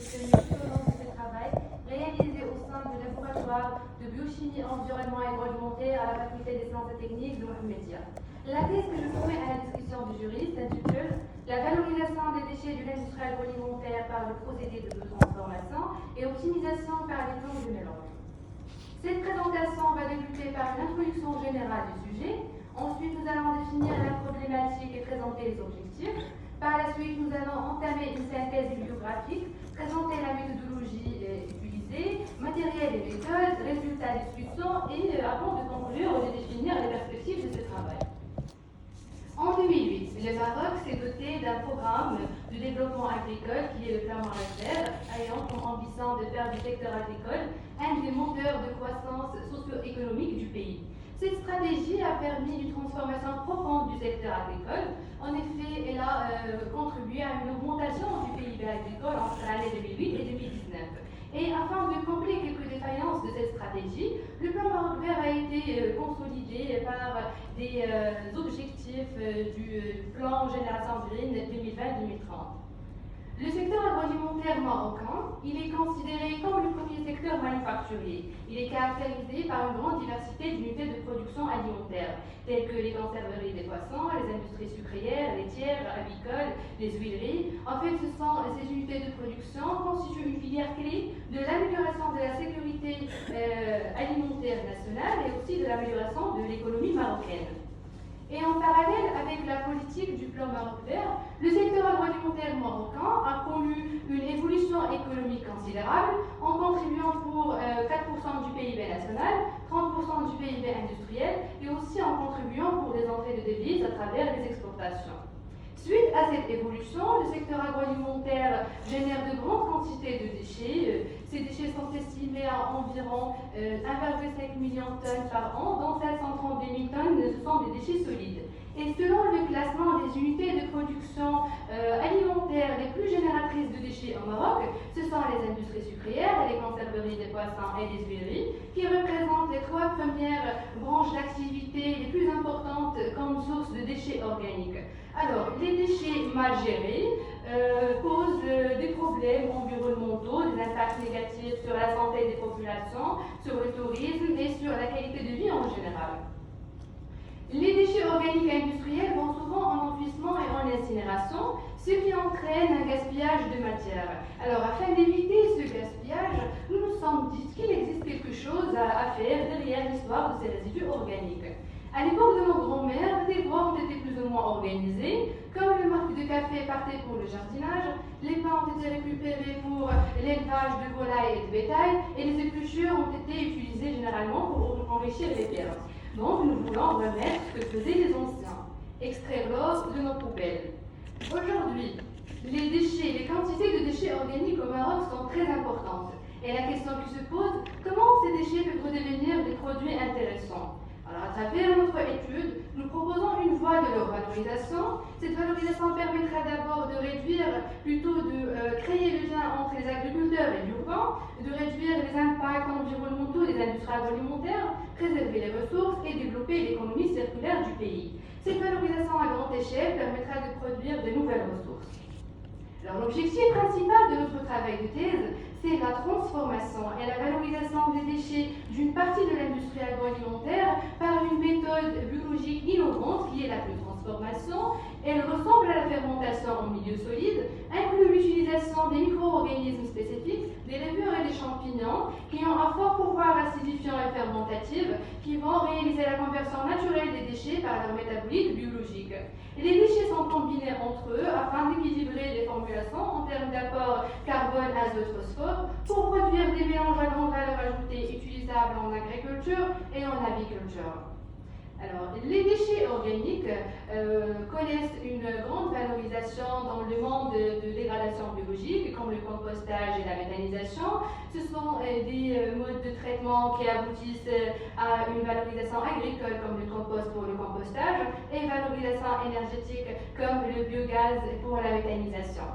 tenu tout au long de ce travail, réalisé au sein du laboratoire de biochimie, environnement et agroalimentaire à la faculté des sciences et techniques de Mohamedia. La thèse que je soumets à la discussion du jury s'intitule La valorisation des déchets de l'industrie agroalimentaire par le procédé de transformation et optimisation par les plantes de mélange. Cette présentation va débuter par une introduction générale du sujet. Ensuite, nous allons définir la problématique et présenter les objectifs. Par la suite, nous allons entamer une synthèse bibliographique, présenter la méthodologie utilisée, matériel et méthodes, résultats, discussions et avant de conclure, de définir les perspectives de ce travail. En 2008, le Maroc s'est doté d'un programme de développement agricole qui est le plan Maroc vert, ayant comme ambition de faire du secteur agricole un des moteurs de croissance socio-économique du pays. Cette stratégie a permis une transformation profonde du secteur agricole. En effet, elle a contribué à une augmentation du PIB agricole entre l'année 2008 et 2019. Et afin de combler quelques défaillances de cette stratégie, le plan Maroc vert a été consolidé par des objectifs du plan Génération Green 2020-2030. Le secteur agroalimentaire marocain, il est considéré comme le premier secteur manufacturier. Il est caractérisé par une grande diversité d'unités de production alimentaire, telles que les conserveries des poissons, les industries sucrières, laitières, avicoles, les huileries. En fait, ces unités de production constituent une filière clé de l'amélioration de la sécurité alimentaire nationale et aussi de l'amélioration de l'économie marocaine. Et en parallèle avec la politique du plan Maroc vert, le secteur agroalimentaire marocain a connu une évolution économique considérable en contribuant pour 4% du PIB national, 30% du PIB industriel et aussi en contribuant pour des entrées de devises à travers les exportations. Suite à cette évolution, le secteur agroalimentaire génère de grandes quantités de déchets. Ces déchets sont estimés à environ 1,5 million de tonnes par an, dont 732 000 tonnes ce sont des déchets solides. Et selon le classement des unités de production alimentaire les plus génératrices de déchets au Maroc, ce sont les industries sucrières, les conserveries des poissons et des huileries, qui représentent les 3 premières branches d'activité les plus importantes comme source de déchets organiques. Alors, les déchets mal gérés posent des problèmes environnementaux, des impacts négatifs sur la santé des populations, sur le tourisme et sur la qualité de vie en général. Les déchets organiques industriels vont souvent en enfouissement et en incinération, ce qui entraîne un gaspillage de matière. Alors, afin d'éviter ce gaspillage, nous nous sommes dit qu'il existe quelque chose à faire derrière l'histoire de ces résidus organiques. À l'époque de nos grands-mères, des droits ont été plus ou moins organisés, comme le marc de café partait pour le jardinage, les pains ont été récupérés pour l'élevage de volailles et de bétail, et les épluchures ont été utilisées généralement pour enrichir les terres. Donc, nous voulons remettre ce que faisaient les anciens, extraire l'or de nos poubelles. Aujourd'hui, les quantités de déchets organiques au Maroc sont très importantes. Et la question qui se pose, comment ces déchets peuvent devenir des produits intéressants? Alors, à travers notre étude, nous proposons une voie de leur valorisation. Cette valorisation permettra d'abord de créer le lien entre les agriculteurs et l'urbain, de réduire les impacts environnementaux des industries agroalimentaires, préserver les ressources et développer l'économie circulaire du pays. Cette valorisation à grande échelle permettra de produire de nouvelles ressources. Alors, l'objectif principal de notre travail de thèse, c'est la transformation et la valorisation des déchets d'une partie de l'industrie agroalimentaire par une méthode biologique innovante qui est la biotransformation. Elle ressemble à la fermentation en milieu solide, inclut l'utilisation des micro-organismes spécifiques, des levures et des champignons qui ont un fort pouvoir acidifiant et fermentatif qui vont réaliser la conversion naturelle des déchets par leur métabolique biologique. Et les déchets sont combinés entre eux afin d'équilibrer les formulations en termes d'apport carbone, azote, phosphore pour produire des mélanges à grande valeur ajoutée utilisables en agriculture et en aviculture. Alors, les déchets organiques connaissent une grande valorisation dans le monde de dégradation biologique, comme le compostage et la méthanisation. Ce sont des modes de traitement qui aboutissent à une valorisation agricole, comme le compost pour le compostage, et valorisation énergétique, comme le biogaz pour la méthanisation.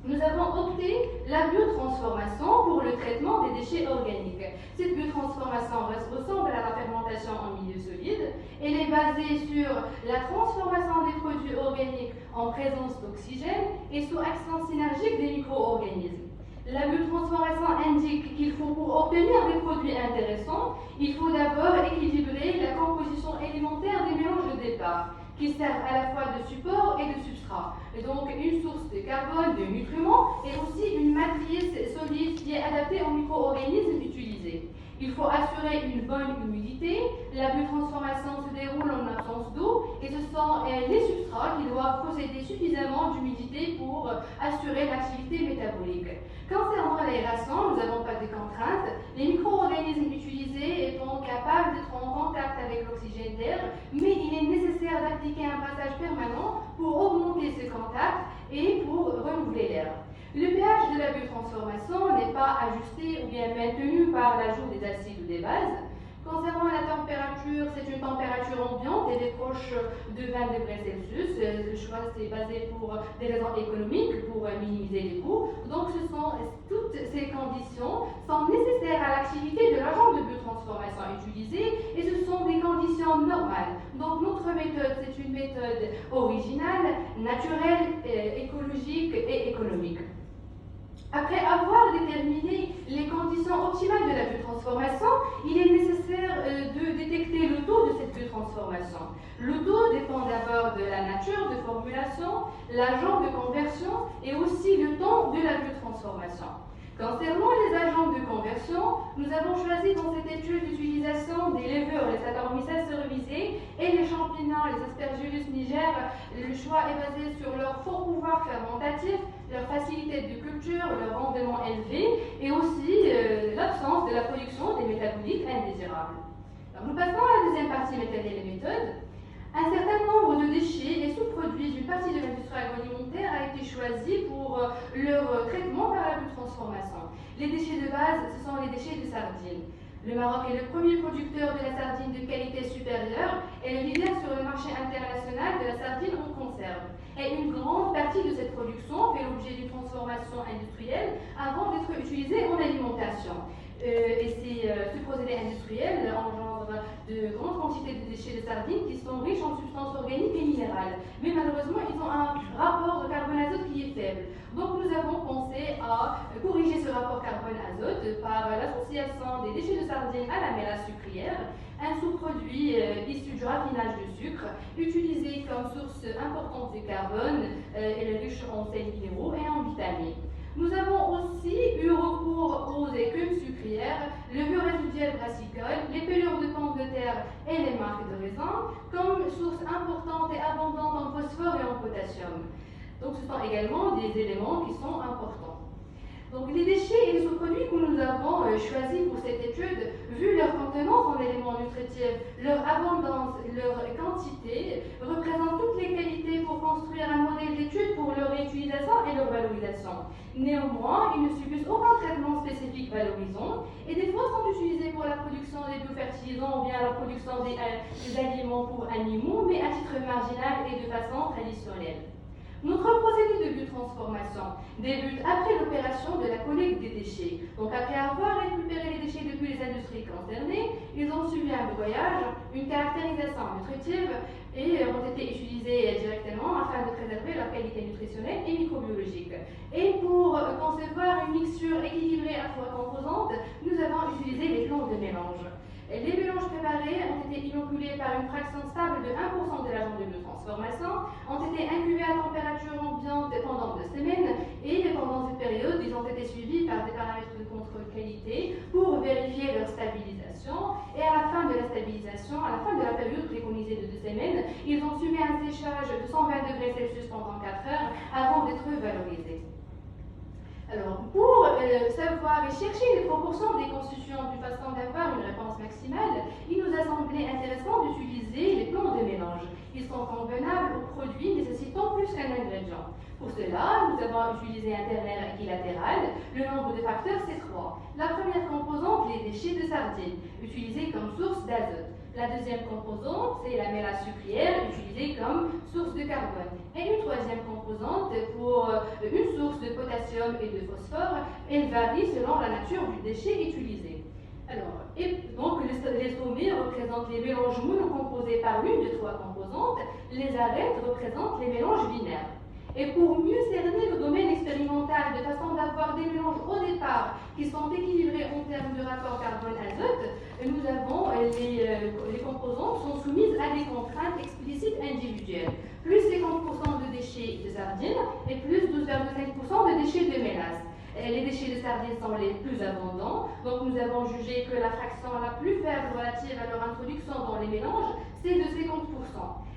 Nous avons opté la biotransformation pour le traitement des déchets organiques. Cette biotransformation ressemble à la fermentation en milieu solide. Elle est basée sur la transformation des produits organiques en présence d'oxygène et sous action synergique des micro-organismes. La biotransformation indique qu'il faut, pour obtenir des produits intéressants, il faut d'abord équilibrer la composition élémentaire des mélanges de départ, qui servent à la fois de support et de substrat. Et donc une source de carbone, de nutriments, et aussi une matrice solide qui est adaptée aux micro-organismes utilisés. Il faut assurer une bonne humidité. La biotransformation se déroule en absence d'eau et ce sont les substrats qui doivent posséder suffisamment d'humidité pour assurer l'activité métabolique. Concernant l'aération, nous n'avons pas de contraintes. Les micro-organismes utilisés étant capables d'être en contact avec l'oxygène d'air, mais il est nécessaire d'appliquer un passage permanent pour augmenter ce contact et pour renouveler l'air. Le pH de la biotransformation n'est pas ajusté ou bien maintenu par l'ajout des acides ou des bases. Concernant la température, c'est une température ambiante, elle est proche de 20 degrés Celsius. Le choix c'est basé pour des raisons économiques, pour minimiser les coûts. Donc toutes ces conditions sont nécessaires à l'activité de l'agent de biotransformation utilisé et ce sont des conditions normales. Donc notre méthode, c'est une méthode originale, naturelle, écologique et économique. Après avoir déterminé les conditions optimales de la biotransformation, il est nécessaire de détecter le taux de cette biotransformation. Le taux dépend d'abord de la nature de formulation, l'agent de conversion et aussi le temps de la biotransformation. Concernant les agents de conversion, nous avons choisi dans cette étude l'utilisation des levures, les Saccharomyces cerevisiae et les champignons, les Aspergillus niger. Le choix est basé sur leur fort pouvoir fermentatif, leur facilité de culture, leur rendement élevé et aussi l'absence de la production des métabolites indésirables. Alors, nous passons à la deuxième partie matériel et méthode. Un certain nombre de déchets et sous-produits d'une partie de l'industrie agroalimentaire a été choisi pour leur traitement par la biotransformation. Les déchets de base, ce sont les déchets de sardines. Le Maroc est le premier producteur de la sardine de qualité supérieure et le leader sur le marché international de la sardine en conserve. Et une grande partie de cette production fait l'objet d'une transformation industrielle avant d'être utilisée en alimentation. Ce procédé industriel engendre de grandes quantités de déchets de sardines qui sont riches en substances organiques et minérales. Mais malheureusement, ils ont un rapport de carbone-azote qui est faible. Donc nous avons pensé à corriger ce rapport carbone-azote par l'association des déchets de sardines à la mélasse sucrière, un sous-produit issu du raffinage de sucre, utilisé comme source importante de carbone et riche en sels minéraux et en vitamines. Nous avons aussi eu recours aux écumes sucrières, levure résiduelle brassicole, les pelures de pommes de terre et les marcs de raisin comme source importante et abondante en phosphore et en potassium. Donc ce sont également des éléments qui sont importants. Donc les déchets et les sous-produits que nous avons choisis pour cette étude, vu leur contenance en éléments nutritifs, leur abondance, leur quantité, représentent toutes les qualités pour construire un modèle d'étude pour leur réutilisation et leur valorisation. Néanmoins, ils ne subissent aucun traitement spécifique valorisant et des fois sont utilisés pour la production des biofertilisants ou bien la production des aliments pour animaux, mais à titre marginal et de façon traditionnelle. Notre procédé de biotransformation débute après l'opération de la collecte des déchets. Donc après avoir récupéré les déchets depuis les industries concernées, ils ont subi un broyage, une caractérisation nutritive et ont été utilisés directement afin de préserver leur qualité nutritionnelle et microbiologique. Et pour concevoir une mixture équilibrée à 3 composantes, nous avons utilisé les plantes de mélange. Les mélanges préparés ont été inoculés par une fraction stable de 1% de l'agent de biotransformation, ont été incubés à température ambiante pendant 2 semaines et pendant cette période, ils ont été suivis par des paramètres de contrôle qualité pour vérifier leur stabilisation. Et à la fin de la stabilisation, à la fin de la période préconisée de 2 semaines, ils ont subi un séchage de 120 degrés Celsius pendant 4 heures avant d'être valorisés. Alors, pour savoir et chercher les proportions des constituants de façon d'avoir une réponse maximale, il nous a semblé intéressant d'utiliser les plans de mélange. Ils sont convenables aux produits nécessitant plus qu'un ingrédient. Pour cela, nous avons utilisé un ternaire équilatéral. Le nombre de facteurs, c'est 3. La première composante, les déchets de sardines, utilisés comme source d'azote. La deuxième composante, c'est la mélasse sucrière, utilisée comme source de carbone. Et une troisième composante pour une source de potassium et de phosphore. Elle varie selon la nature du déchet utilisé. Alors, donc les sommets représentent les mélanges monocomposés par l'une de 3 composantes. Les arêtes représentent les mélanges binaires. Et pour mieux cerner le domaine expérimental de façon d'avoir des mélanges haut poires qui sont équilibrées en termes de rapport carbone-azote, nous avons les composantes sont soumises à des contraintes explicites individuelles. Plus 50% de déchets de sardines et plus 12,5% de déchets de mélasse. Les déchets de sardines sont les plus abondants, donc nous avons jugé que la fraction la plus faible relative à leur introduction dans les mélanges, c'est de 50%.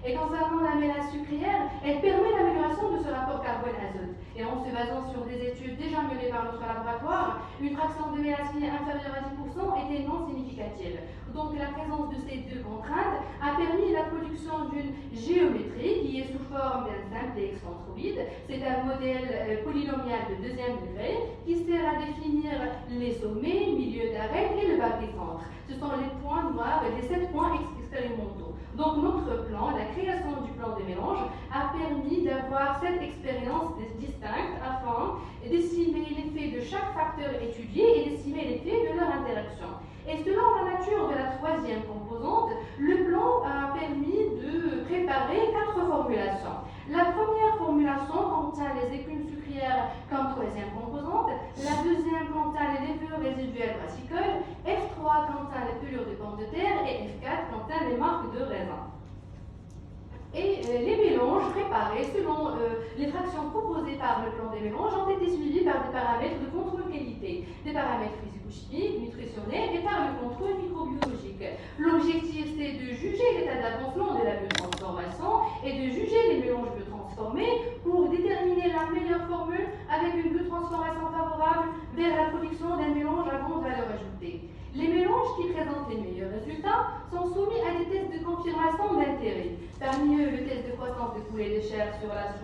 Et concernant la mélasse sucrière, elle permet l'amélioration de ce rapport carbone-azote. Et en se basant sur des études déjà menées par notre laboratoire, une fraction de mélasse qui est inférieure à 10% était non significative. Donc la présence de ces deux contraintes a permis la production d'une géométrie qui est sous forme d'un simplex centroïde. C'est un modèle polynomial de deuxième degré qui sert à définir les sommets, milieu d'arête et le barycentre. Ce sont les points noirs, les 7 points expérimentaux. Donc notre plan, la création du plan de mélange, a permis d'avoir cette expérience distincte afin d'estimer l'effet de chaque facteur étudié et d'estimer l'effet de leur interaction. Et selon la nature de la troisième composante, le plan a permis de préparer 4 formulations. La première formulation contient les écumes sucrières comme troisième composante, la deuxième contient les levures résiduelles brassicoles, F3 contient les pelures de pommes de terre et F4 contient les marques de raisin. Et les mélanges préparés selon les fractions proposées par le plan des mélanges ont été suivis par des paramètres de contrôle qualité, des paramètres physico-chimiques, nutritionnels et par le contrôle microbiologique. L'objectif, c'est de juger l'état d'avancement de la biotransformation et de juger les mélanges biotransformés pour déterminer la meilleure formule avec une biotransformation favorable vers la production d'un mélange à grande valeur ajoutée. Les mélanges qui présentent les meilleurs résultats sont soumis à des tests de confirmation d'intérêt. Parmi eux, le test de croissance de poulet de chair sur la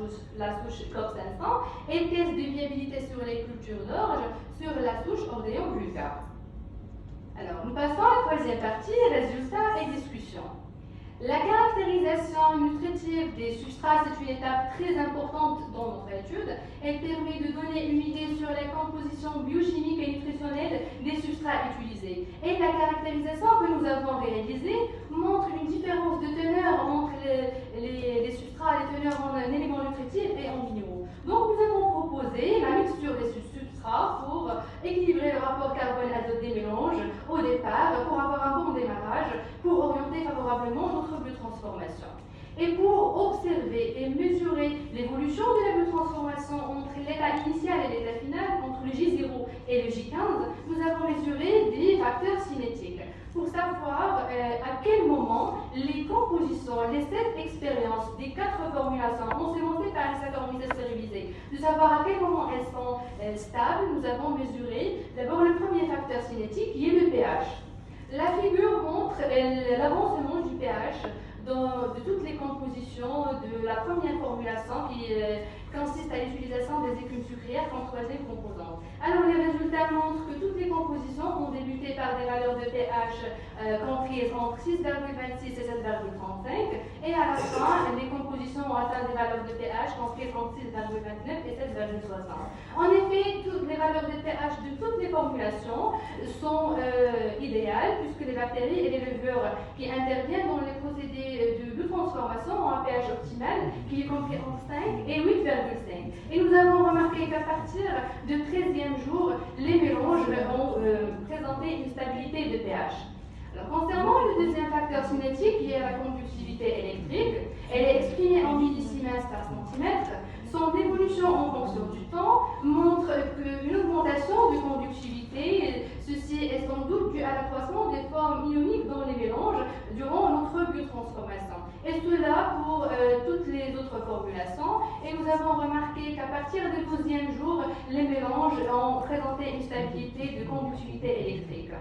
souche COP 500 et le test de viabilité sur les cultures d'orge sur la souche Ordéon vulgaire. Alors, nous passons à la troisième partie, résultats et discussions. La caractérisation nutritive des substrats, c'est une étape très importante dans notre étude. Elle permet de donner une idée sur la composition biochimique et nutritionnelle des substrats utilisés. Et la caractérisation que nous avons réalisée montre une différence de teneur entre les substrats, les teneurs en éléments nutritifs et en minéraux. Donc nous avons proposé la mixture des substrats pour équilibrer le rapport carbone-azote des mélanges au départ, pour avoir un bon démarrage, pour orienter favorablement notre biotransformation. Et pour observer et mesurer l'évolution de la biotransformation entre l'état initial et l'état final, entre le J0 et le J15, nous avons mesuré des facteurs cinétiques pour savoir à quel moment les compositions, les 7 expériences des 4 formulations ensemencées par les saccharomyces stérilisées, de savoir à quel moment elles sont stables, nous avons mesuré d'abord le premier facteur cinétique qui est le pH. La figure montre l'avancement du pH de toutes les compositions de la première formulation qui consiste à l'utilisation des écumes sucrières comme troisième composante. Alors les résultats montrent que toutes les compositions ont débuté par des valeurs de pH comprises entre 6,26 et 7,35 et à la fin, les compositions ont atteint des valeurs de pH comprises entre 6,29 et 7,60. En effet, toutes les valeurs de pH de toutes les formulations sont idéales puisque les bactéries et les levures qui interviennent dans les procédés de biotransformation ont un pH optimal qui est compris entre 5 et 8,5. Et nous avons remarqué qu'à partir du 13e jour, les mélanges ont présenté une stabilité de pH. Alors, concernant le deuxième facteur cinétique, qui est la conductivité électrique, elle est exprimée en millisiemens par centimètre. Son évolution en fonction du temps montre qu'une augmentation de conductivité, ceci est sans doute dû à l'accroissement des formes ioniques dans les mélanges durant notre biotransformation. Et cela pour toutes les autres formulations. Et nous avons remarqué qu'à partir du 12e jour, les mélanges ont présenté une stabilité de conductivité électrique.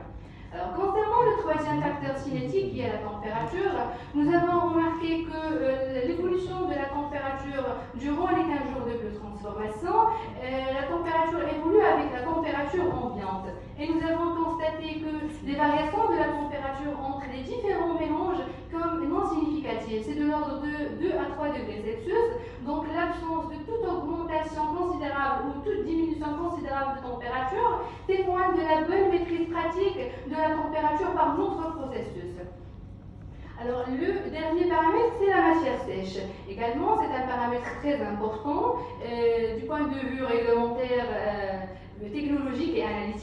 Alors, concernant le troisième facteur cinétique qui est la température, nous avons remarqué que l'évolution de la température durant les 15 jours de biotransformation, la température évolue avec la température ambiante. Et nous avons constaté que les variations de la température entre les différents mélanges comme non significatives, c'est de l'ordre de 2 à 3 degrés Celsius, donc l'absence de toute augmentation considérable ou toute diminution considérable de température témoigne de la bonne maîtrise pratique de la température par notre processus. Alors, le dernier paramètre, c'est la matière sèche. Également, c'est un paramètre très important du point de vue réglementaire, technologique et analytique.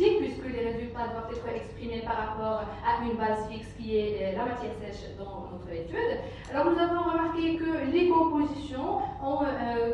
résultats doivent être exprimés par rapport à une base fixe qui est la matière sèche dans notre étude. Alors nous avons remarqué que les compositions ont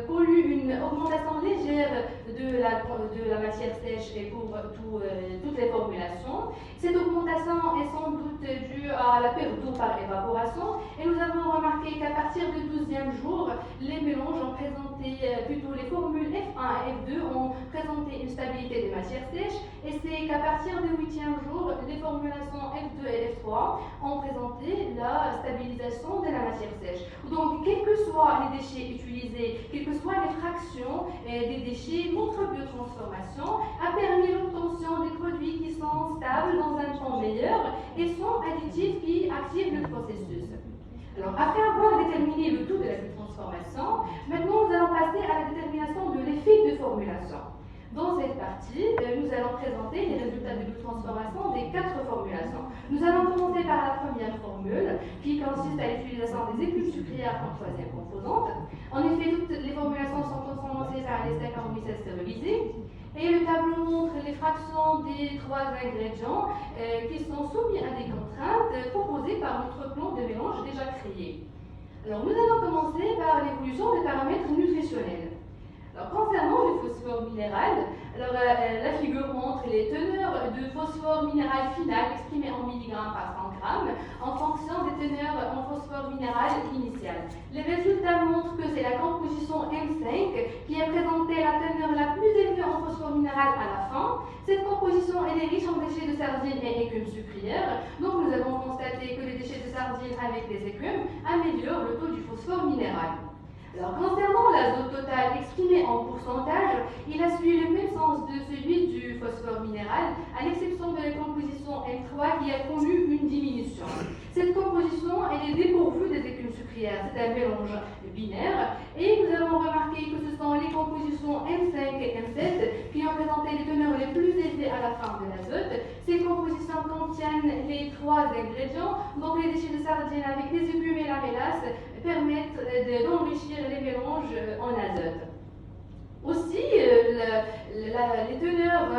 connu une augmentation légère de la matière sèche et pour toutes les formulations. Cette augmentation est sans doute due à la perte d'eau par évaporation et nous avons remarqué qu'à partir du 12e jour, les mélanges ont présenté, plutôt les formules F1 et F2 ont présenté une stabilité des matières sèches et c'est qu'à partir du 8e jour, les formulations F2 et F3 ont présenté la stabilisation de la matière sèche. Donc, quels que soient les déchets utilisés, quelles que soient les fractions des déchets, notre biotransformation a permis l'obtention des produits qui sont stables dans un temps meilleur et sont additifs qui activent le processus. Alors, après avoir déterminé le taux de la biotransformation, maintenant nous allons passer à la détermination de l'effet de formulation. Dans cette partie, nous allons présenter les résultats de biotransformation des 4 formulations. Nous allons commencer par la première formule, qui consiste à l'utilisation des écumes sucrières en 3e composante. En effet, toutes les formulations sont transformées par les Saccharomyces stérilisés. Et le tableau montre les fractions des 3 ingrédients qui sont soumis à des contraintes proposées par notre plan de mélange déjà créé. Alors, nous allons commencer par l'évolution des paramètres nutritionnels. Alors, concernant le phosphore minéral, la figure montre les teneurs de phosphore minéral final exprimées en milligrammes par 100 grammes en fonction des teneurs en phosphore minéral initial. Les résultats montrent que c'est la composition M5 qui a présenté la teneur la plus élevée en phosphore minéral à la fin. Cette composition elle est riche en déchets de sardines et écumes sucrières. Donc nous avons constaté que les déchets de sardines avec les écumes améliorent le taux du phosphore minéral. Alors, concernant l'azote total exprimé en pourcentage, il a suivi le même sens de celui du phosphore minéral, à l'exception de la composition M3 qui a connu une diminution. Cette composition elle est dépourvue des écumes sucrières, c'est un mélange binaire, et nous avons remarqué que ce sont les compositions M5 et M7 qui ont présenté les teneurs les plus élevées à la fin de l'azote. Ces compositions contiennent les 3 ingrédients, donc les déchets de sardines avec les écumes et la mélasse permettent d'enrichir les mélanges en azote. Aussi, les teneurs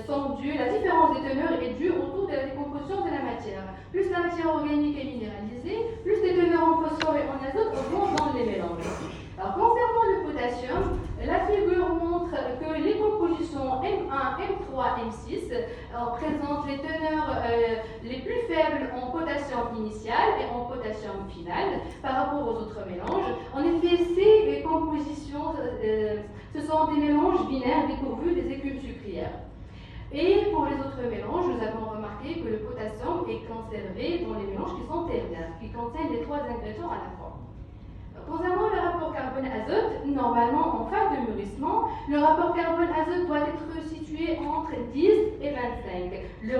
sont dues, la différence des teneurs est due au taux de la décomposition de la matière. Plus la matière organique est minéralisée, plus les teneurs en phosphore et en azote vont dans les mélanges. Alors, concernant le potassium, la figure montre que les compositions M1, M3, M6 présentent les teneurs les plus faibles en potassium initial et en potassium final par rapport aux autres mélanges. En effet, ces compositions, ce sont des mélanges binaires dépourvus des écumes sucrières. Et pour les autres mélanges, nous avons remarqué que le potassium est conservé dans les mélanges qui sont ternaires, qui contiennent les 3 ingrédients à la fois. Concernant le rapport carbone-azote, normalement en fin de mûrissement, le rapport carbone-azote doit être situé entre 10 et 25, le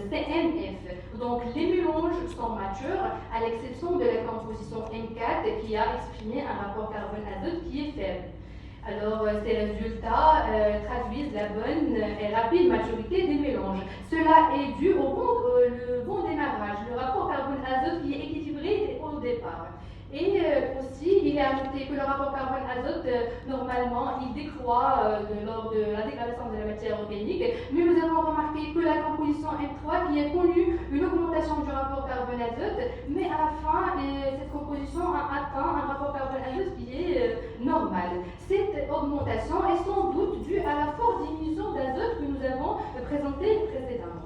CMF. Donc les mélanges sont matures, à l'exception de la composition M4 qui a exprimé un rapport carbone-azote qui est faible. Alors, ces résultats traduisent la bonne et rapide maturité des mélanges. Cela est dû au bon démarrage, le rapport carbone-azote qui est équilibré au départ. Et aussi, il est à noter que le rapport carbone-azote, normalement, il décroît lors de la dégradation de la matière organique, mais nous avons remarqué que la composition M3 qui a connu une augmentation du rapport carbone-azote, mais à la fin, cette composition a atteint un rapport carbone-azote qui est normal. Cette augmentation est sans doute due à la forte diminution d'azote que nous avons présentée précédemment.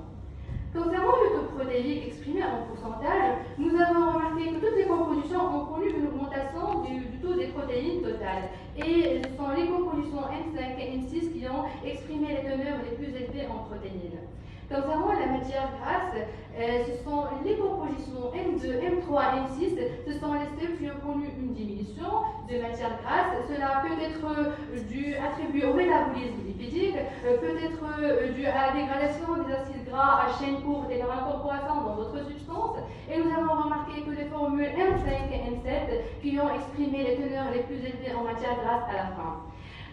Concernant le taux protéique exprimé en pourcentage, nous avons remarqué que toutes les compositions ont connu une augmentation du taux des protéines totales. Et ce sont les compositions M5 et M6 qui ont exprimé les teneurs les plus élevées en protéines. Concernant la matière grasse, ce sont les compositions M2, M3, M6, ce sont les seules qui ont connu une diminution de matière grasse. Cela peut être attribué au métabolisme lipidique, peut être dû à la dégradation des acides gras à chaîne courte et leur incorporation dans d'autres substances. Et nous avons remarqué que les formules M5 et M7 qui ont exprimé les teneurs les plus élevées en matière grasse à la fin.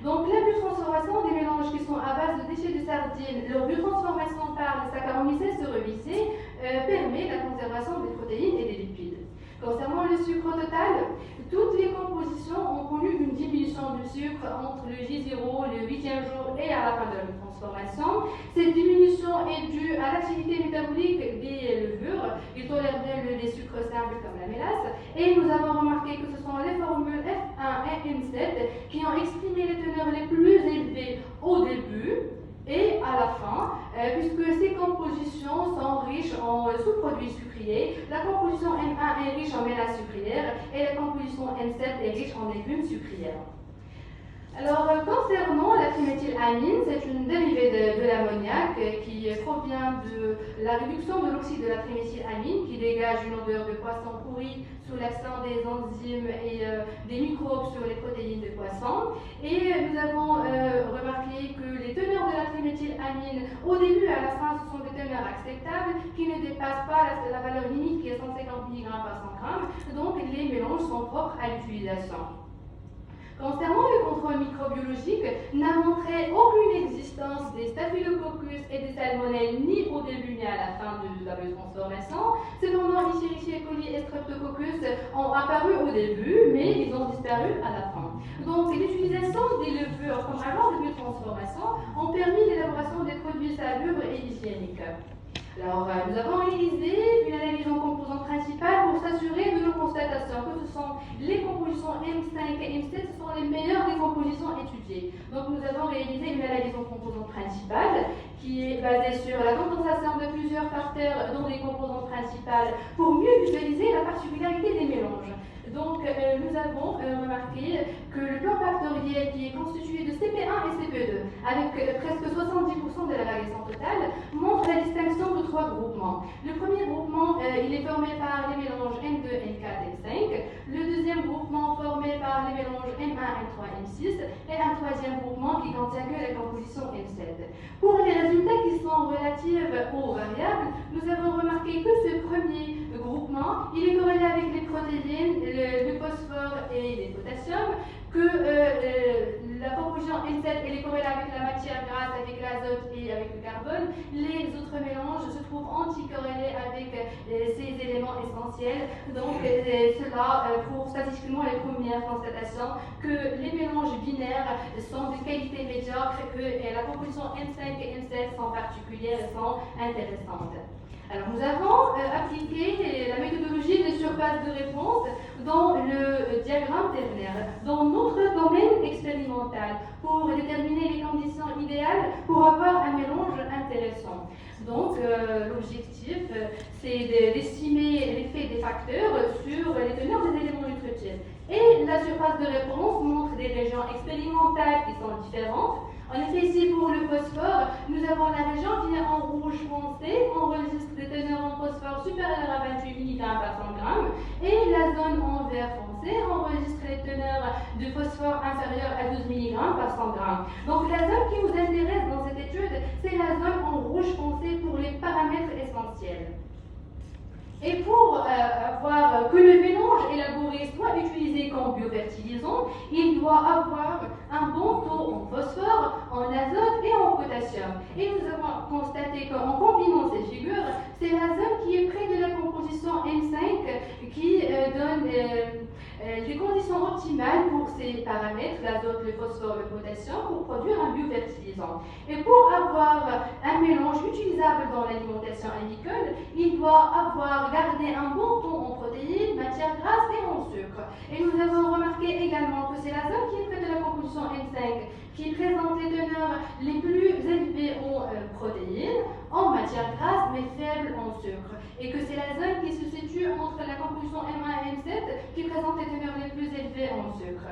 Donc, la biotransformation des mélanges qui sont à base de déchets de sardines, leur biotransformation par les Saccharomyces cerevisiae permet la conservation des protéines et des lipides. Concernant le sucre total, toutes les compositions ont connu une diminution du sucre entre le J0, le 8e jour et à la fin de la transformation. Cette diminution est due à l'activité métabolique des levures. Ils tolèrent bien les sucres simples comme la mélasse. Et nous avons remarqué que ce sont les formules F1 et M7 qui ont exprimé les teneurs les plus élevées au début et à la fin, puisque ces compositions sont riches en sous-produits sucriers. La composition M1 est riche en mélasse sucrière et la composition M7 est riche en légumes sucrières. Alors, concernant la triméthylamine, c'est une dérivée de l'ammoniac qui provient de la réduction de l'oxyde de la triméthylamine qui dégage une odeur de poisson pourri sous l'action des enzymes et des microbes sur les protéines de poisson. Et nous avons remarqué que les teneurs de la triméthylamine, au début et à la fin, ce sont des teneurs acceptables qui ne dépassent pas la valeur limite qui est 150 mg par 100 g. Donc, les mélanges sont propres à l'utilisation. Concernant le contrôle microbiologique, n'a montré aucune existence des staphylococcus et des salmonelles ni au début ni à la fin de la biotransformation. Cependant, Escherichia coli et Streptococcus ont apparu au début, mais ils ont disparu à la fin. Donc, l'utilisation des levures comme agent de biotransformation ont permis l'élaboration des produits salubres et hygiéniques. Alors, nous avons réalisé une analyse en composantes principales pour s'assurer de nos constatations, que ce sont les compositions M5 et M7, ce sont les meilleures des compositions étudiées. Donc, nous avons réalisé une analyse en composantes principales qui est basée sur la condensation de plusieurs facteurs dans les composantes principales pour mieux visualiser la particularité des mélanges. Donc, nous avons remarqué que le plan factoriel qui est constitué de CP1 et CP2, avec presque 70% de la variation totale, montre la distinction de trois groupements. Le premier groupement, il est formé par les mélanges M2, M4, M5. Le deuxième groupement formé par les mélanges M1, M3, M6. Et un troisième groupement qui contient que la composition M7. Pour les résultats qui sont relatifs aux variables, nous avons remarqué que ce premier groupement, il est corrélé avec les protéines, le phosphore et le potassium, que la composition M7 elle est corrélée avec la matière grasse, avec l'azote et avec le carbone. Les autres mélanges se trouvent anticorrélés avec ces éléments essentiels. Donc cela prouve statistiquement les premières constatations que les mélanges binaires sont de qualité médiocre et que la composition M5 et M7 sont particulières et sont intéressantes. Alors, nous avons appliqué la méthodologie de surface de réponse dans le diagramme ternaire, dans notre domaine expérimental, pour déterminer les conditions idéales pour avoir un mélange intéressant. Donc, l'objectif, c'est d'estimer l'effet des facteurs sur les teneurs des éléments nutritifs. Et la surface de réponse montre des régions expérimentales qui sont différentes. En effet, ici, pour le phosphore, nous avons la région qui est en rouge foncé, enregistre des teneurs en phosphore supérieures à 28 mg par 100 g, et la zone en vert foncé enregistre les teneurs de phosphore inférieures à 12 mg par 100 g. Donc, la zone qui nous intéresse dans cette étude, c'est la zone en rouge foncé pour les paramètres essentiels. Et pour avoir que le mélange élaboré soit utilisé comme biofertilisant, il doit avoir un bon taux en phosphore, en azote et en potassium. Et nous avons constaté qu'en combinant ces figures, c'est la zone qui est près de la composition M5 qui donne les conditions optimales pour ces paramètres, l'azote, le phosphore, le potassium, pour produire un biofertilisant. Et pour avoir un mélange utilisable dans l'alimentation agricole, il doit avoir gardé un bon taux en protéines, matières grasses et en sucre. Et nous avons remarqué également que c'est la zone qui est près de la composition M5 qui présente les teneurs les plus élevées en protéines, en matières grasses, mais faibles en sucre. Et que c'est la zone qui se situe entre la composition M1 et M7 qui présente les teneurs les plus élevées en sucre.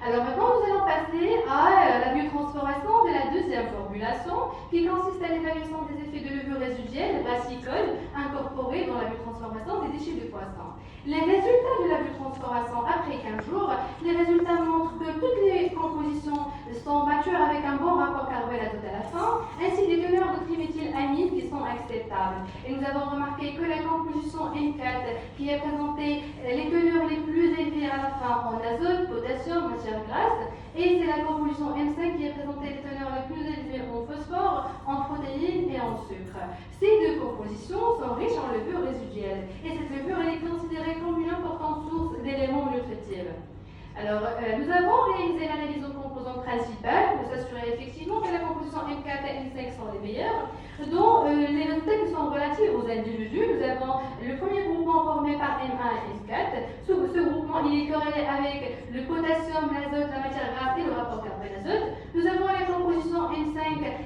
Alors maintenant, nous allons passer à la biotransformation de la deuxième formulation qui consiste à l'évaluation des effets de levure résiduelle, brassicole, incorporés dans la biotransformation des déchets de poisson. Les résultats de la biotransformation après 15 jours, les résultats montrent que toutes les compositions sont matures avec un bon rapport carbone-azote à la fin, ainsi des teneurs de triméthylamine qui sont acceptables. Et nous avons remarqué que la composition M4 qui a présenté les teneurs les plus élevées à la fin en azote, potassium, matière grasse, et c'est la composition M5 qui a présenté les teneurs les plus élevées en phosphore, en protéines et en sucre. Ces deux compositions sont riches en levure résiduelle, et cette levure elle est considérée comme une importante source d'éléments nous avons réalisé l'analyse aux composants principales pour s'assurer effectivement que la composition M4 et M5 sont les meilleures, dont les résultats qui sont relatifs aux individus. Nous avons le premier groupement formé par M1 et M4. Ce groupement il est corrélé avec le potassium, l'azote, la matière grasse et le rapport carbone-azote. Nous avons la composition M5,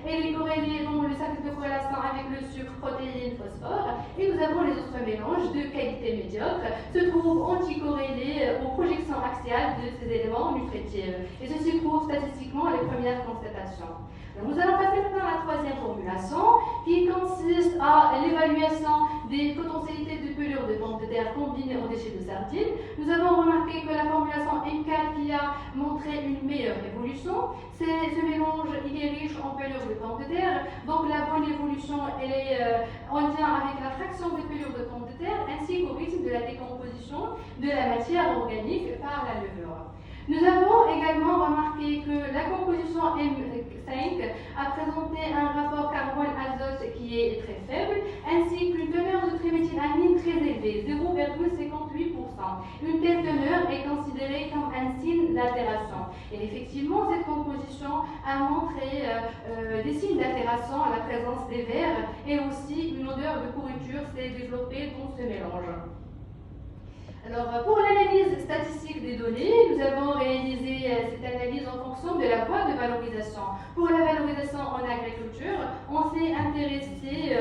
elle est corrélée, donc le cercle de corrélation avec le sucre, protéines, phosphore. Et nous avons les autres mélanges de qualité médiocre, se trouvent anticorrélés aux projections axiales de ces éléments nutritifs. Et ceci prouve statistiquement les premières constatations. Nous allons passer maintenant à la troisième formulation qui consiste à l'évaluation des potentialités de pelure de pommes de terre combinées aux déchets de sardines. Nous avons remarqué que la formulation M4 qui a montré une meilleure évolution. Ce mélange il est riche en pelure de pommes de terre, donc la bonne évolution elle est en lien avec la fraction de pelure de pommes de terre ainsi qu'au rythme de la décomposition de la matière organique par la levure. Nous avons également remarqué que la composition M5 a présenté un rapport carbone-azote qui est très faible, ainsi qu'une teneur de triméthylamine très élevée, 0,58%. Une telle teneur est considérée comme un signe d'altération. Et effectivement, cette composition a montré des signes d'altération à la présence des vers et aussi une odeur de pourriture s'est développée dans ce mélange. Alors, pour l'analyse statistique des données, nous avons réalisé cette analyse en fonction de la voie de valorisation. Pour la valorisation en agriculture, on s'est intéressé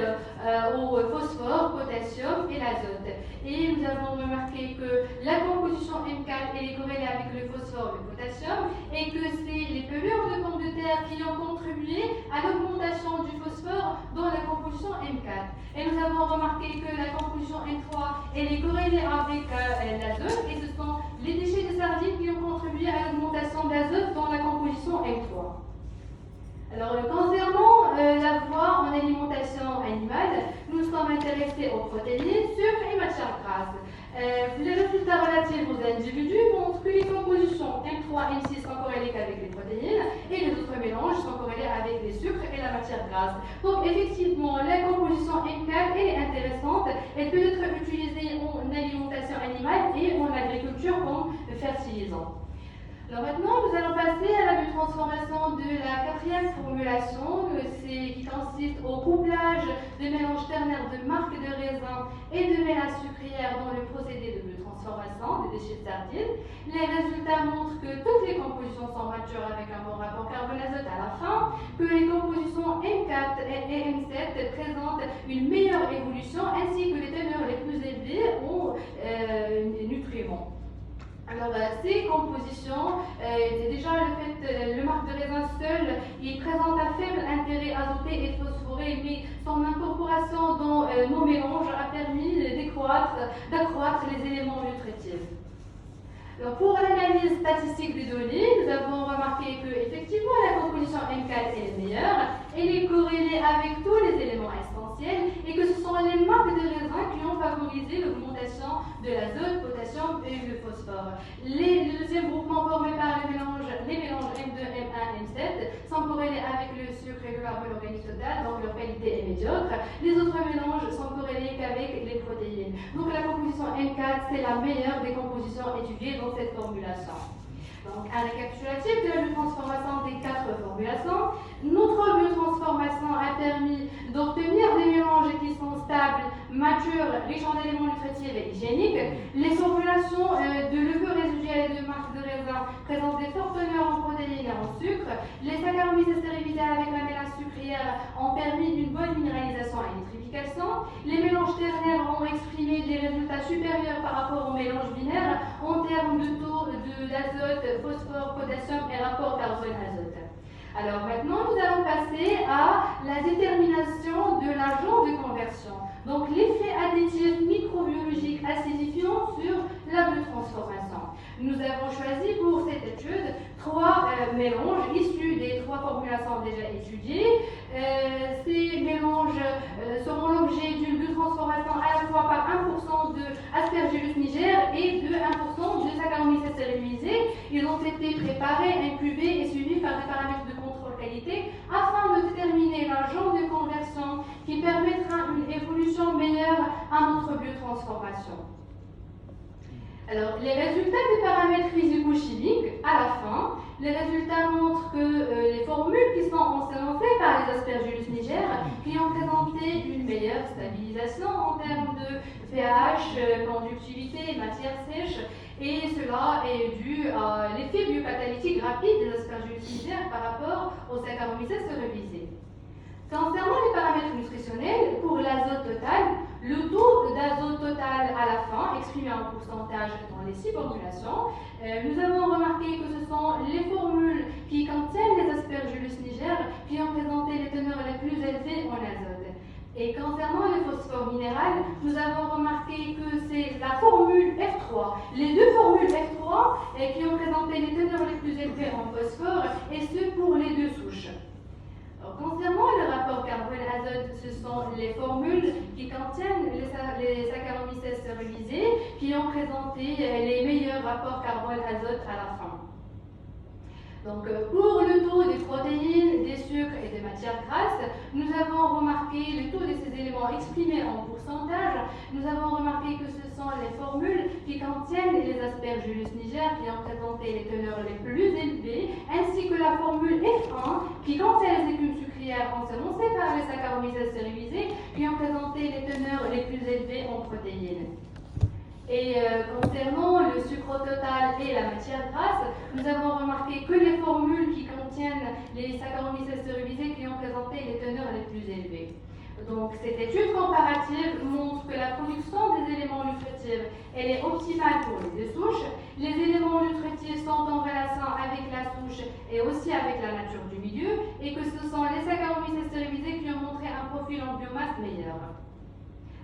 au phosphore, potassium et l'azote. Et nous avons remarqué que la composition M4 est corrélée avec le phosphore et le potassium et que c'est les pelures de pommes de terre qui ont contribué à l'augmentation du phosphore dans la composition M4. Et nous avons remarqué que la composition M3 elle est corrélée avec l'azote et ce sont les déchets de sardines qui ont contribué à l'augmentation d'azote dans la composition M3. Alors, concernant la voie en alimentation animale, nous sommes intéressés aux protéines, sucres et matières grasses. Les résultats relatifs aux individus montrent que les compositions M3 et M6 sont corrélées avec les protéines et les autres mélanges sont corrélés avec les sucres et la matière grasse. Donc, effectivement, la composition M4 est intéressante. Elle peut être utilisée en alimentation animale et en agriculture comme fertilisant. Alors maintenant, nous allons passer à la biotransformation de la quatrième formulation, qui consiste au couplage de mélanges ternaires de marc de raisin et de mélasse sucrière dans le procédé de biotransformation des déchets de sardines. Les résultats montrent que toutes les compositions sont matures avec un bon rapport carbone-azote à la fin, que les compositions M4 et M7 présentent une meilleure évolution ainsi que les teneurs les plus élevées en nutriments. Alors, ces compositions, déjà le marc de raisin seul, il présente un faible intérêt azoté et phosphoré, mais son incorporation dans nos mélanges a permis d'accroître les éléments nutritifs. Alors, pour l'analyse statistique des données, nous avons remarqué que effectivement la composition M4 est meilleure, elle est corrélée avec tous les éléments essentiels et que ce sont les marcs de raisin qui ont favorisé l'augmentation de l'azote, potassium et le phosphore. Le deuxième groupement formé par les mélanges M2, M1, M7 sont corrélés avec le sucre et le carbone organique total, donc leur qualité est médiocre. Les autres mélanges sont corrélés qu'avec les protéines. Donc la composition M4 c'est la meilleure des compositions étudiées dans cette formulation. Donc, un récapitulatif de la biotransformation des 4 formulations. Notre biotransformation a permis d'obtenir des mélanges qui sont stables, matures, riches en éléments nutritifs et hygiéniques. Les formulations de levure résiduelle et de marc de raisin présentent des fortes teneurs en protéines et en sucre. Les Saccharomyces stérilisés avec la mélasse sucrière ont permis une bonne minéralisation et nitrification. Les mélanges ternaires ont exprimé des résultats supérieurs par rapport aux mélanges binaires en termes de taux d'azote, phosphore, potassium et rapport carbone-azote. Alors maintenant, nous allons passer à la détermination de l'agent de conversion. Donc l'effet additif microbiologique acidifiant sur la biotransformation. Nous avons choisi pour cette étude 3 mélanges issus des 3 formulations déjà étudiées. Ces mélanges seront l'objet d'une biotransformation à la fois par 1% de Aspergillus niger et de 1% de Saccharomyces stérilisés. Ils ont été préparés, incubés et suivis par des paramètres de contrôle qualité afin de déterminer l'agent de conversion qui permettra une évolution meilleure à notre biotransformation. Alors, les résultats des paramètres physico-chimiques, à la fin, les résultats montrent que les formules qui sont ensemencées par les aspergillus niger, qui ont présenté une meilleure stabilisation en termes de pH, conductivité, matière sèche, et cela est dû à l'effet biocatalytique rapide des aspergillus niger par rapport aux Saccharomyces cerevisiae. Concernant les paramètres nutritionnels, pour l'azote total, le taux d'azote total à la fin, exprimé en pourcentage dans les 6 formulations, nous avons remarqué que ce sont les formules qui contiennent les aspergillus niger qui ont présenté les teneurs les plus élevées en azote. Et concernant le phosphore minéral, nous avons remarqué que c'est la formule F3, les deux formules F3 qui ont présenté les teneurs les plus élevées en phosphore, et ce pour les deux souches. Concernant le rapport carbone-azote, ce sont les formules qui contiennent les Saccharomyces cerevisiae qui ont présenté les meilleurs rapports carbone-azote à la fin. Donc, pour le taux des protéines, des sucres et des matières grasses, nous avons remarqué le taux de ces éléments exprimés en pourcentage. Nous avons remarqué que ce sont les formules qui contiennent les aspergillus niger qui ont présenté les teneurs les plus élevées, ainsi que la formule F1 qui contient les écumes sucrières ensemencées par les Saccharomyces cerevisiae qui ont présenté les teneurs les plus élevées en protéines. Et concernant le sucre total et la matière grasse, nous avons remarqué que les formules qui contiennent les Saccharomyces cerevisiae qui ont présenté les teneurs les plus élevées. Donc, cette étude comparative montre que la production des éléments nutritifs elle est optimale pour les deux souches. Les éléments nutritifs sont en relation avec la souche et aussi avec la nature du milieu, et que ce sont les Saccharomyces cerevisiae qui ont montré un profil en biomasse meilleur.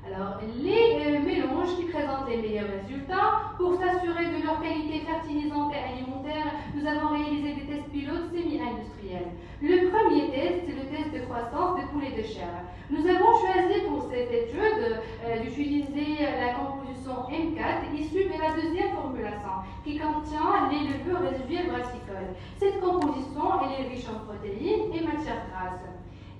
Alors, les mélanges qui présentent les meilleurs résultats, pour s'assurer de leur qualité fertilisante et alimentaire, nous avons réalisé des tests pilotes semi-industriels. Le premier test, c'est le test de croissance des poulets de chair. Nous avons choisi pour cette étude d'utiliser la composition M4 issue de la deuxième formulation, qui contient les levures résiduelles brassicoles. Cette composition elle est riche en protéines et matières grasses.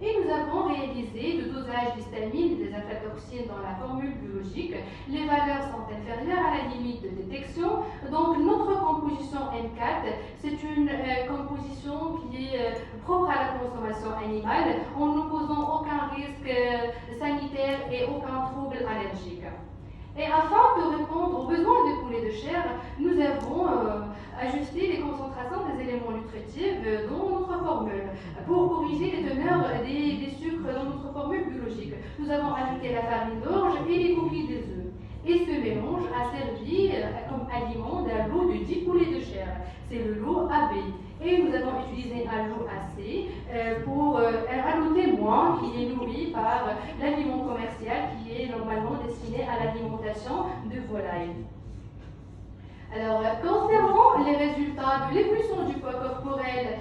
Et nous avons réalisé le dosage d'histamine et des aflatoxines dans la formule biologique. Les valeurs sont inférieures à la limite de détection. Donc notre composition M4, c'est une composition qui est propre à la consommation animale en n'opposant aucun risque sanitaire et aucun trouble allergique. Et afin de répondre aux besoins des poulets de chair, nous avons ajusté les concentrations des éléments nutritifs dans notre formule pour corriger les teneurs des sucres dans notre formule biologique. Nous avons ajouté la farine d'orge et les coquilles des œufs. Et ce mélange a servi comme aliment d'un lot de 10 poulets de chair. C'est le lot AB. Et nous avons utilisé un lot AC pour un lot témoin qui est nourri par l'aliment commercial qui est normalement destiné à l'alimentation de volailles. Alors, concernant les résultats de l'ébullition du poids corporel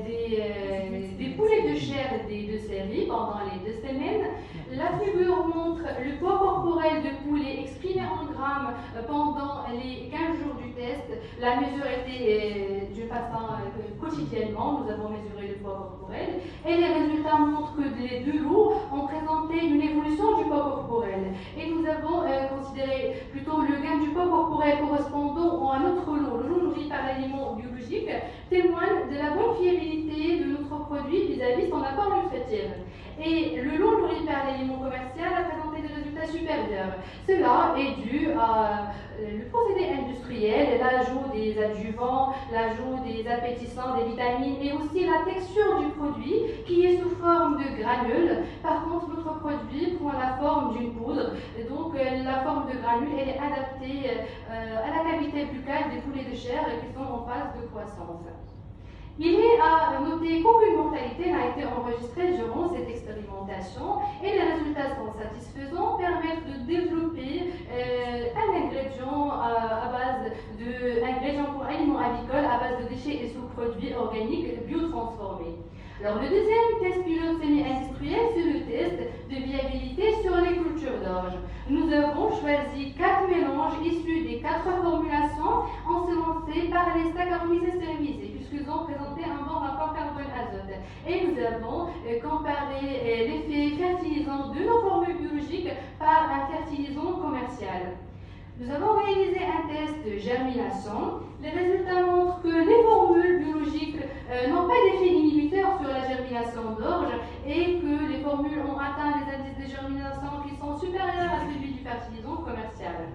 des poulets de chair des deux séries pendant les 2 semaines, la figure montre le poids corporel de poulet exprimé en grammes pendant les 15 jours du test. La mesure était d'une façon quotidiennement, nous avons mesuré le poids corporel et les résultats montrent que les deux lots ont présenté une évolution du poids corporel. Et nous avons considéré plutôt le gain du poids corporel correspondant à un autre lot, le lot nourri par l'aliment biologique, témoigne de la bonne fiabilité de notre produit vis-à-vis son apport nutritif. Et le lot nourri par l'aliment commercial a présenté des résultats supérieurs. Cela est dû à le procédé industriel, l'ajout des adjuvants, l'ajout des appétissants, des vitamines et aussi la texture du produit qui est sous forme de granules. Par contre, notre produit prend la forme d'une poudre. Et donc, la forme de granules elle est adaptée à la cavité buccale des poulets de chair qui sont en phase de croissance. Il est à noter qu'aucune mortalité n'a été enregistrée durant cette expérimentation et les résultats sont satisfaisants, permettent de développer un ingrédient à base de ingrédients pour aliments avicoles à base de déchets et sous-produits organiques biotransformés. Alors, le deuxième test pilote semi-industriel, c'est le test de viabilité sur les cultures d'orge. Nous avons choisi 4 mélanges issus des 4 formulations ensemencées par les Saccharomyces cerevisiae, puisqu'ils ont présenté un bon rapport carbone-azote. Et nous avons comparé l'effet fertilisant de nos formules biologiques par un fertilisant commercial. Nous avons réalisé un test de germination. Les résultats montrent que les formules biologiques n'ont pas d'effet inhibiteur sur la germination d'orge et que les formules ont atteint des indices de germination qui sont supérieurs à celui du fertilisant commercial.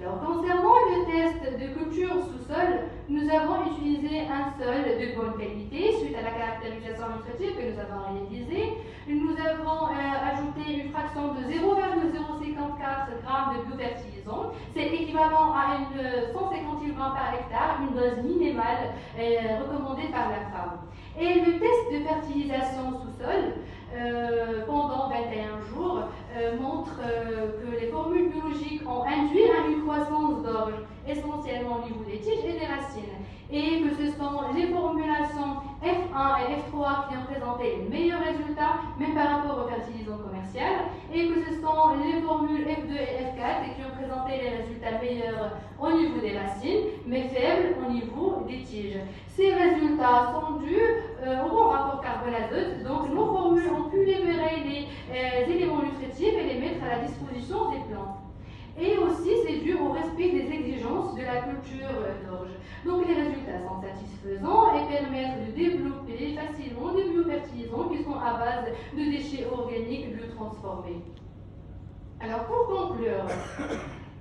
Alors, concernant le test de culture sous-sol, nous avons utilisé un sol de bonne qualité suite à la caractérisation nutritive que nous avons réalisée. Nous avons ajouté une fraction de 0,054 g de biofertilisant. C'est équivalent à 150 g par hectare, une dose minimale recommandée par la FAO. Et le test de fertilisation sous-sol pendant 21 jours montre que les formules biologiques ont induit une croissance d'orge essentiellement au niveau des tiges et des racines, et que ce sont les formulations F1 et F3 qui ont présenté les meilleurs résultats, même par rapport au fertilisant commercial, et que ce sont les formules F2 et F4 qui ont présenté les résultats meilleurs au niveau des racines, mais faibles au niveau des tiges. Ces résultats sont dus au bon rapport carbone-azote, donc nos formules ont pu libérer les éléments nutritifs et les mettre à la disposition des plantes. Et aussi, c'est dû au respect des exigences de la culture d'orge. Donc, les résultats sont satisfaisants et permettent de développer facilement des biofertilisants qui sont à base de déchets organiques biotransformés. Alors, pour conclure,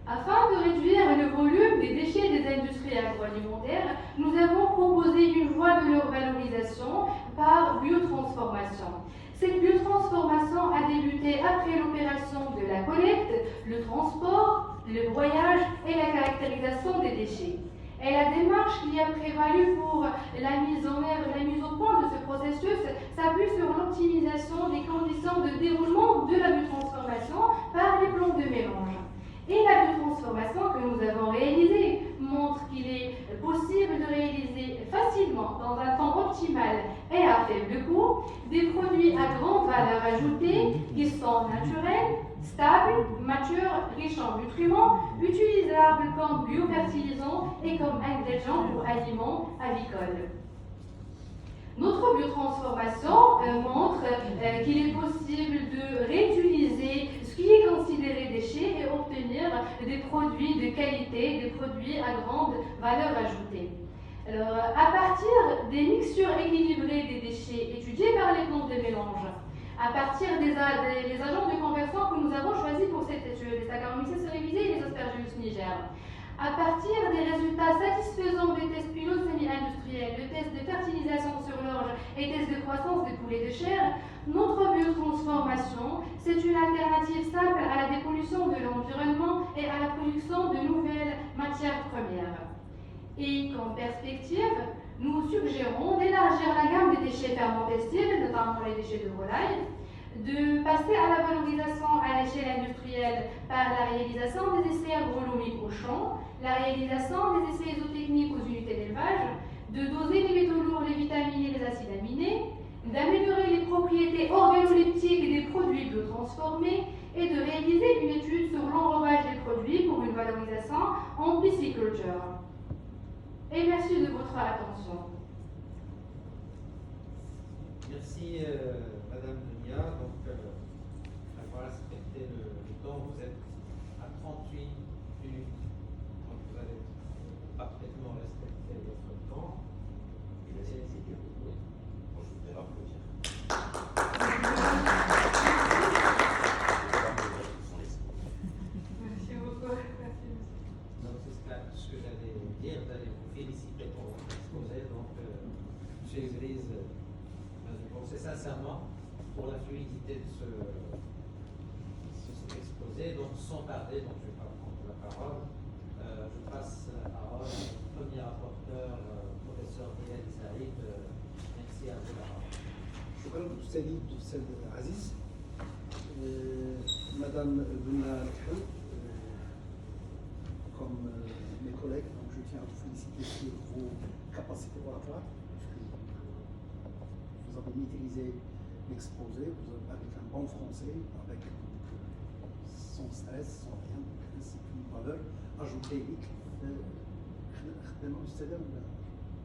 afin de réduire le volume des déchets des industries agroalimentaires, nous avons proposé une voie de leur valorisation par biotransformation. Cette biotransformation a débuté après l'opération de la collecte, le transport, le broyage et la caractérisation des déchets. Et la démarche qui a prévalu pour la mise en œuvre, la mise au point de ce processus s'appuie sur l'optimisation des conditions de déroulement de la biotransformation par les plans de mélange. Et la biotransformation que nous avons réalisée montre qu'il est possible de réaliser facilement, dans un temps optimal et à faible coût, des produits à grande valeur ajoutée qui sont naturels, stables, matures, riches en nutriments, utilisables comme biofertilisants et comme ingrédients pour aliments avicoles. Notre biotransformation montre qu'il est possible de réutiliser ce qui est considéré déchets et obtenir des produits de qualité, des produits à grande valeur ajoutée. Alors, à partir des mixtures équilibrées des déchets étudiées par les plantes de mélange, à partir des agents de conversion que nous avons choisis pour cette étude, les Saccharomyces cerevisiae et les Aspergillus niger, à partir des résultats satisfaisants des tests pilotes semi-industriels, le test de fertilisation sur l'orge et test de croissance des poulets de chair, notre biotransformation, c'est une alternative simple à la dépollution de l'environnement et à la production de nouvelles matières premières. Et comme perspective, nous suggérons d'élargir la gamme des déchets fermentescibles, notamment les déchets de volaille, de passer à la valorisation à l'échelle industrielle par la réalisation des essais agronomiques au champ, la réalisation des essais isotechniques aux unités d'élevage, de doser les métaux lourds, les vitamines et les acides aminés, d'améliorer les propriétés organoleptiques des produits biotransformés et de réaliser une étude sur l'enrobage des produits pour une valorisation en pisciculture. Et merci de votre attention. Merci Madame Dunia. Donc, d'avoir respecté le temps, vous êtes à 38 minutes. Donc, vous avez parfaitement respecté votre temps. Et là, c'est dur. Oui. Moi, je voudrais applaudir. Merci beaucoup. Merci. Donc, c'est ce que j'allais dire, d'aller vous féliciter pour votre exposé. Donc, M. Grise, je pensais sincèrement pour la fluidité de cet exposé. Donc, sans tarder, donc, je ne vais pas prendre la parole. Je passe la parole au premier rapporteur, professeur Bilal Saïd. Merci à vous la parole. شكرا أستاذي الأستاذ عزيز. Madame Dunia Al-Khl, comme mes collègues, donc je tiens à vous féliciter sur vos capacités oratoires, puisque vous avez maîtrisé l'exposé, avec un bon français, avec sans stress, sans rien. C'est une valeur ajoutée.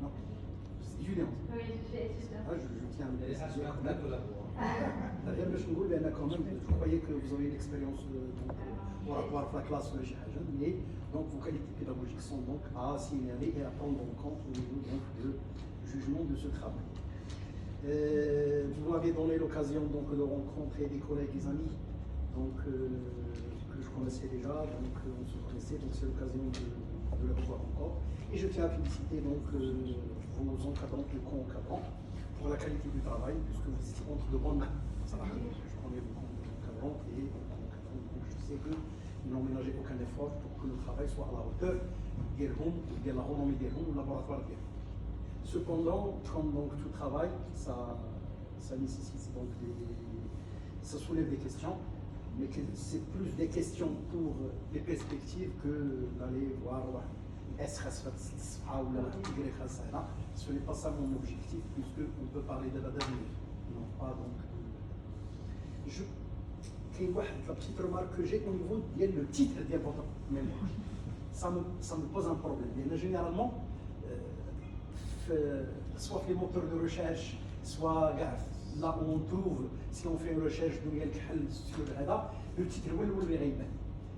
Non, étudiante. Oui, je suis étudiante. Ah, je tiens à le Elle est préciser. assistante de la voix. غير باش نقول بان quand même je croyais que vous avez une expérience oratoire في la classe ولا شي حاجه mais donc vos qualités pédagogiques sont donc à signaler et à prendre en compte au niveau donc de jugement de ce travail. Vous m'avez donné l'occasion donc de rencontrer des collègues, des amis donc que je connaissais déjà, donc on se connaissait, donc c'est l'occasion de le revoir encore. Et je tiens à féliciter donc vos encadrants, les co-encadrants, pour la qualité du travail, puisque vous étiez entre de bonnes mains. Ça va, je connais beaucoup d'encadrants et donc je sais qu'ils n'ont ménagé aucun effort pour que le travail soit à la hauteur de la renommée des au laboratoire des Cependant, comme donc tout travail, ça nécessite donc ça soulève des questions, mais c'est plus des questions pour les perspectives que d'aller voir ce n'est pas ça mon objectif, puisqu'on peut parler de l'avenir, non pas donc. La petite remarque que j'ai au niveau du titre de votre mémoire, ça me pose un problème. Généralement, soit les moteurs de recherche, soit là où on trouve, si on fait une recherche sur le titre,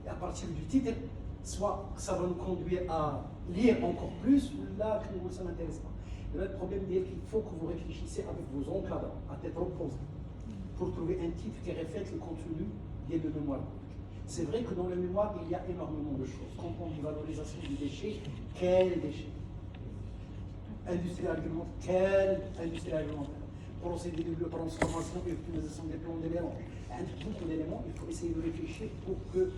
et à partir du titre, soit ça va nous conduire à lire encore plus, là, ça ne m'intéresse pas. Le problème, c'est qu'il faut que vous réfléchissiez avec vos encadrants à tête reposée pour trouver un titre qui reflète le contenu de mémoire. C'est vrai que dans le mémoire, il y a énormément de choses. Quand on dit valorisation des déchets, quels déchets? Industrie alimentaire, quelle industrie alimentaire? Procédé de biotransformation et optimisation des plans de mélange. Avec beaucoup d'éléments, il faut essayer de réfléchir pour que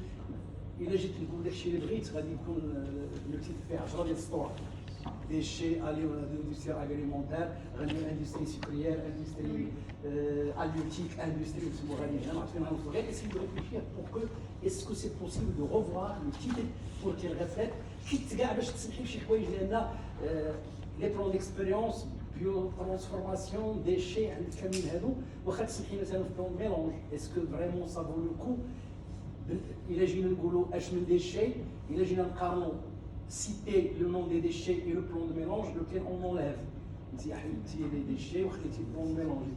il agit chez les Brites, le titre fait 10 ديال السطور déchets industrie alimentaire, industrie sucrière, industrie halieutique, industrie essayer de réfléchir pour que est-ce que c'est possible de revoir le titre pour qu'il reflète quitte كاع باش تسمحي بشي حوايج لان les plans d'expérience biotransformation déchets عند كامل هادو واخا تسمحي مثلا في بلان ميلونج est-ce que vraiment ça vaut le coup إلا جينا نقولوا اش من déchets إلا جينا نقارنوا citer le nom des déchets et le plan de mélange lequel on enlève. Si les déchets ou les plans de mélange,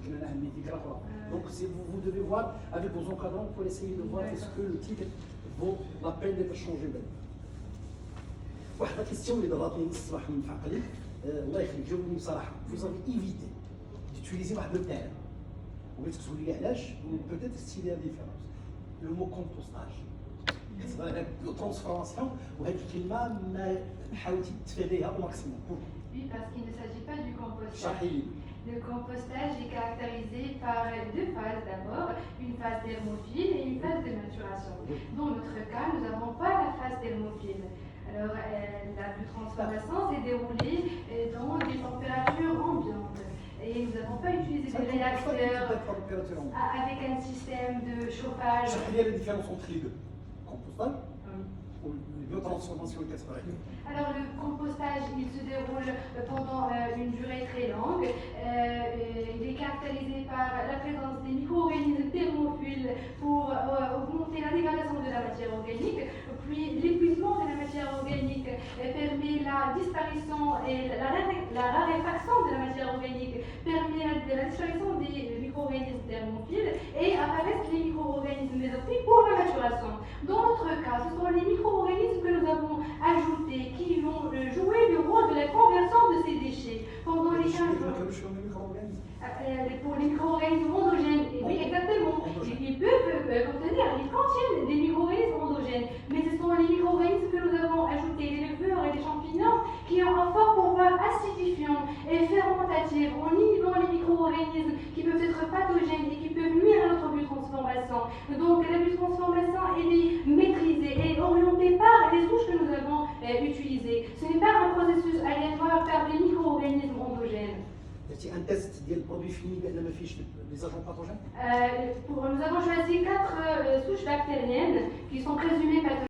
donc vous devez voir avec vos encadrants pour essayer de voir est-ce que le titre vaut la peine d'être changé. واحدة question اللي ضربتني الصباح من عقلي الله يخليك جاوبني بصراحة. Vous avez évité d'utiliser واحد le terme. وبغيت تقولي لي علاش peut-être s'il y a différence. Le mot compostage. transformation وهذه الكلمه ما حاولتي تفاديها au maximum. Oui, parce qu'il ne s'agit pas du compostage. Le compostage est caractérisé par deux phases d'abord, une phase thermophile et une phase de maturation. Dans notre cas, nous n'avons pas la phase thermophile. Alors, la biotransformation s'est déroulée dans des températures ambiantes. Et nous n'avons pas utilisé des réacteurs avec un système de chauffage. Quelle est la différence entre les deux? Compostage ou biotransformation et Alors le compostage, il se déroule pendant une durée très longue. Il est caractérisé par la présence des micro-organismes thermophiles pour augmenter la dégradation de la matière organique. Puis l'épuisement de la matière organique permet la disparition et la raréfaction de la matière organique, permet la disparition des micro-organismes thermophiles et apparaissent les micro-organismes mésophiles pour la maturation. Dans notre cas, ce sont les micro-organismes que nous avons ajoutés qui vont jouer le rôle de la conversion de ces déchets pendant les 15 jours. Pour les micro-organismes endogènes, oui exactement, ils peuvent contenir, ils contiennent des micro-organismes endogènes, mais ce sont les micro-organismes que nous avons ajoutés, les levures et les champignons, qui ont un fort pouvoir acidifiant et fermentatif en inhibant les micro-organismes qui peuvent être pathogènes et qui peuvent nuire à notre biotransformation. Donc la biotransformation, elle est maîtrisée et orientée par les souches que nous avons utilisées. Ce n'est pas un processus aléatoire par des micro-organismes endogènes. C'est un test des produits finis بأن ما فيش les agents pathogènes. Nous avons choisi 4 souches bactériennes qui sont présumées pathogènes.